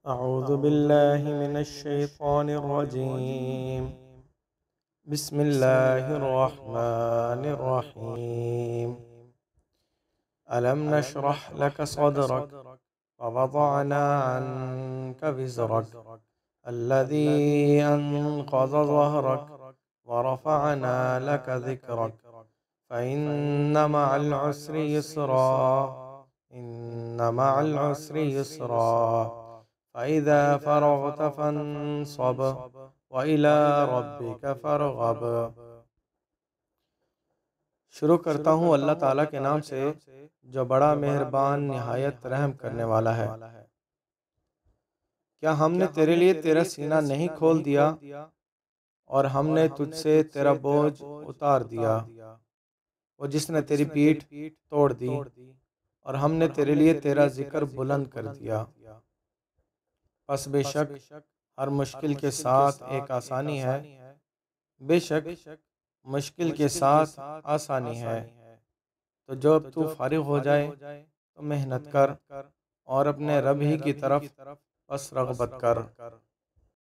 अऊज़ु बिल्लाहि मिनश्शैतानिर्रजीम। बिस्मिल्लाहिर्रहमानिर्रहीम। अलम नशरह लक सदरक ववदअना अन्का विज़रक अल्लज़ी अन्क़ज़ ज़हरक वरफ़अना लक ज़िक्रक फ़इन्न मअल उसरि युस्रा इन्न मअल उसरि युस्रा फ़इज़ा फ़रग़त फ़ंसब व इला रब्बिक फ़रग़ब। शुरू करता हूँ अल्लाह ताला के नाम से जो बड़ा मेहरबान निहायत रहम करने वाला है। क्या हमने तेरे लिए तेरा सीना नहीं खोल दिया और हमने तुझसे तेरा बोझ उतार दिया, वो जिसने तेरी पीठ तोड़ दी, और हमने तेरे लिए तेरा जिक्र बुलंद कर दिया। बस बेशक हर मुश्किल के साथ एक आसानी है, बेशक मुश्किल के साथ आसानी है। तो जब तू फारिग हो जाए तो मेहनत कर और अपने रब ही की तरफ बस रग़बत कर।